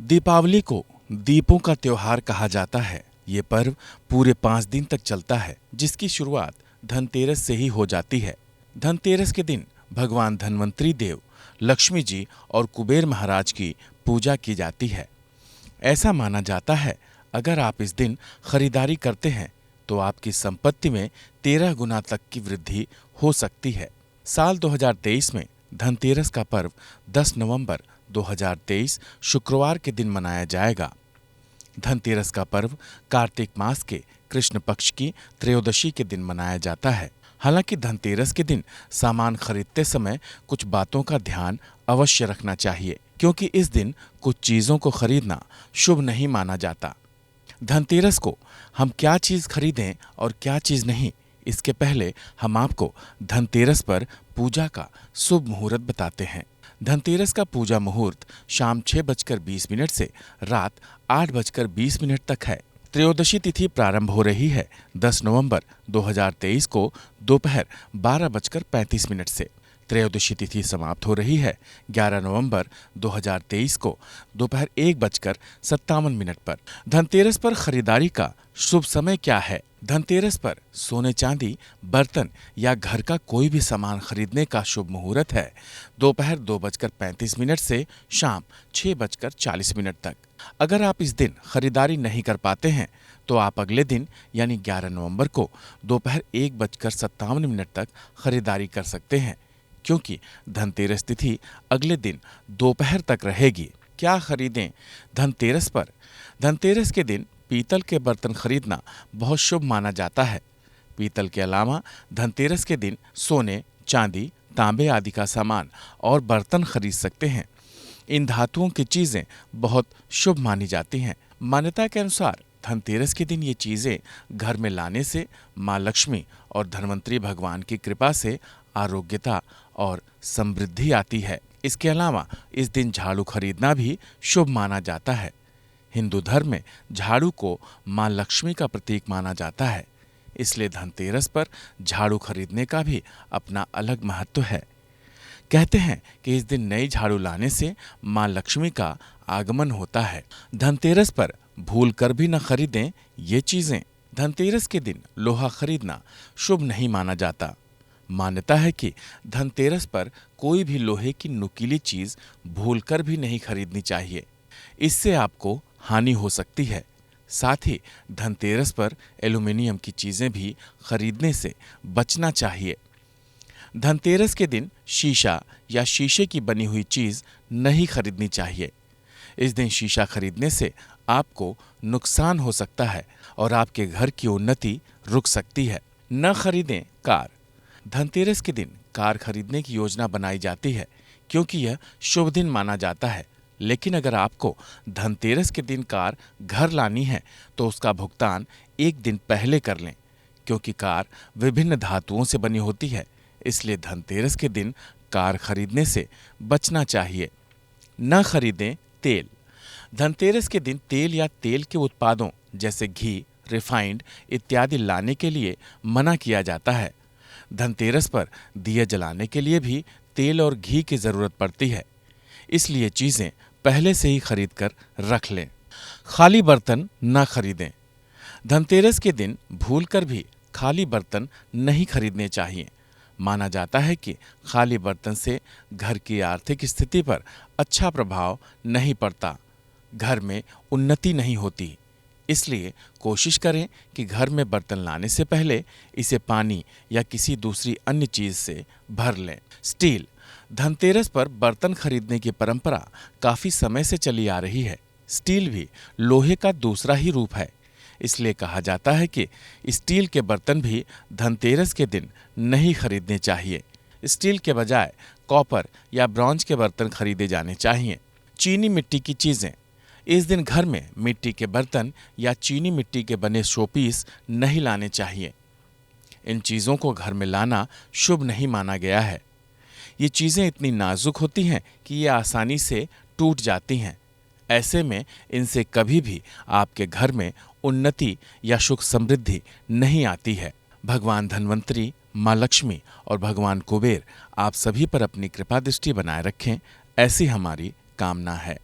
दीपावली को दीपों का त्योहार कहा जाता है। ये पर्व पूरे 5 दिन तक चलता है, जिसकी शुरुआत धनतेरस से ही हो जाती है। धनतेरस के दिन भगवान धन्वंतरी देव, लक्ष्मी जी और कुबेर महाराज की पूजा की जाती है। ऐसा माना जाता है, अगर आप इस दिन खरीदारी करते हैं तो आपकी संपत्ति में 13 गुना तक की वृद्धि हो सकती है। साल 2023 में धनतेरस का पर्व 10 नवंबर 2023 शुक्रवार के दिन मनाया जाएगा। धनतेरस का पर्व कार्तिक मास के कृष्ण पक्ष की त्रयोदशी के दिन मनाया जाता है। हालांकि धनतेरस के दिन सामान खरीदते समय कुछ बातों का ध्यान अवश्य रखना चाहिए, क्योंकि इस दिन कुछ चीजों को खरीदना शुभ नहीं माना जाता। धनतेरस को हम क्या चीज खरीदें और क्या चीज नहीं, इसके पहले हम आपको धनतेरस पर पूजा का शुभ मुहूर्त बताते हैं। धनतेरस का पूजा मुहूर्त शाम 6:20 से रात 8:20 तक है। त्रयोदशी तिथि प्रारंभ हो रही है 10 नवंबर 2023 को दोपहर 12:35 से। त्रयोदशी तिथि समाप्त हो रही है 11 नवंबर 2023 को दोपहर 1:57 पर। धनतेरस पर खरीदारी का शुभ समय क्या है? धनतेरस पर सोने चांदी, बर्तन या घर का कोई भी सामान खरीदने का शुभ मुहूर्त है दोपहर 2:35 से शाम 6:40 तक। अगर आप इस दिन खरीदारी नहीं कर पाते हैं तो आप अगले दिन यानी 11 नवंबर को दोपहर 1:57 तक खरीदारी कर सकते हैं, क्योंकि धनतेरस तिथि अगले दिन दोपहर तक रहेगी। क्या खरीदें धनतेरस पर? धनतेरस के दिन पीतल के बर्तन खरीदना बहुत शुभ माना जाता है। पीतल के अलावा धनतेरस के दिन सोने, चांदी, तांबे आदि का सामान और बर्तन खरीद सकते हैं। इन धातुओं की चीजें बहुत शुभ मानी जाती हैं। मान्यता के अनुसार धनतेरस के दिन ये चीजें घर में लाने से माँ लक्ष्मी और धन्वंतरी भगवान की कृपा से आरोग्यता और समृद्धि आती है। इसके अलावा इस दिन झाड़ू खरीदना भी शुभ माना जाता है। हिंदू धर्म में झाड़ू को माँ लक्ष्मी का प्रतीक माना जाता है, इसलिए धनतेरस पर झाड़ू खरीदने का भी अपना अलग महत्व है। कहते हैं कि इस दिन नई झाड़ू लाने से माँ लक्ष्मी का आगमन होता है। धनतेरस पर भूल कर भी न खरीदें ये चीजें। धनतेरस के दिन लोहा खरीदना शुभ नहीं माना जाता। मान्यता है कि धनतेरस पर कोई भी लोहे की नुकीली चीज भूलकर भी नहीं खरीदनी चाहिए, इससे आपको हानि हो सकती है। साथ ही धनतेरस पर एल्यूमीनियम की चीजें भी खरीदने से बचना चाहिए। धनतेरस के दिन शीशा या शीशे की बनी हुई चीज नहीं खरीदनी चाहिए। इस दिन शीशा खरीदने से आपको नुकसान हो सकता है और आपके घर की उन्नति रुक सकती है। न खरीदें कार। धनतेरस के दिन कार खरीदने की योजना बनाई जाती है, क्योंकि यह शुभ दिन माना जाता है। लेकिन अगर आपको धनतेरस के दिन कार घर लानी है तो उसका भुगतान एक दिन पहले कर लें, क्योंकि कार विभिन्न धातुओं से बनी होती है, इसलिए धनतेरस के दिन कार खरीदने से बचना चाहिए। न खरीदें तेल। धनतेरस के दिन तेल या तेल के उत्पादों जैसे घी, रिफाइंड इत्यादि लाने के लिए मना किया जाता है। धनतेरस पर दिए जलाने के लिए भी तेल और घी की जरूरत पड़ती है, इसलिए चीजें पहले से ही खरीद कर रख लें। खाली बर्तन न खरीदें। धनतेरस के दिन भूलकर भी खाली बर्तन नहीं खरीदने चाहिए। माना जाता है कि खाली बर्तन से घर की आर्थिक स्थिति पर अच्छा प्रभाव नहीं पड़ता, घर में उन्नति नहीं होती। इसलिए कोशिश करें कि घर में बर्तन लाने से पहले इसे पानी या किसी दूसरी अन्य चीज से भर लें। स्टील। धनतेरस पर बर्तन खरीदने की परंपरा काफी समय से चली आ रही है। स्टील भी लोहे का दूसरा ही रूप है, इसलिए कहा जाता है कि स्टील के बर्तन भी धनतेरस के दिन नहीं खरीदने चाहिए। स्टील के बजाय कॉपर या ब्रॉन्ज के बर्तन खरीदे जाने चाहिए। चीनी मिट्टी की चीजें। इस दिन घर में मिट्टी के बर्तन या चीनी मिट्टी के बने शोपीस नहीं लाने चाहिए। इन चीजों को घर में लाना शुभ नहीं माना गया है। ये चीजें इतनी नाजुक होती हैं कि ये आसानी से टूट जाती हैं। ऐसे में इनसे कभी भी आपके घर में उन्नति या सुख समृद्धि नहीं आती है। भगवान धन्वंतरी, माँ लक्ष्मी और भगवान कुबेर आप सभी पर अपनी कृपा दृष्टि बनाए रखें, ऐसी हमारी कामना है।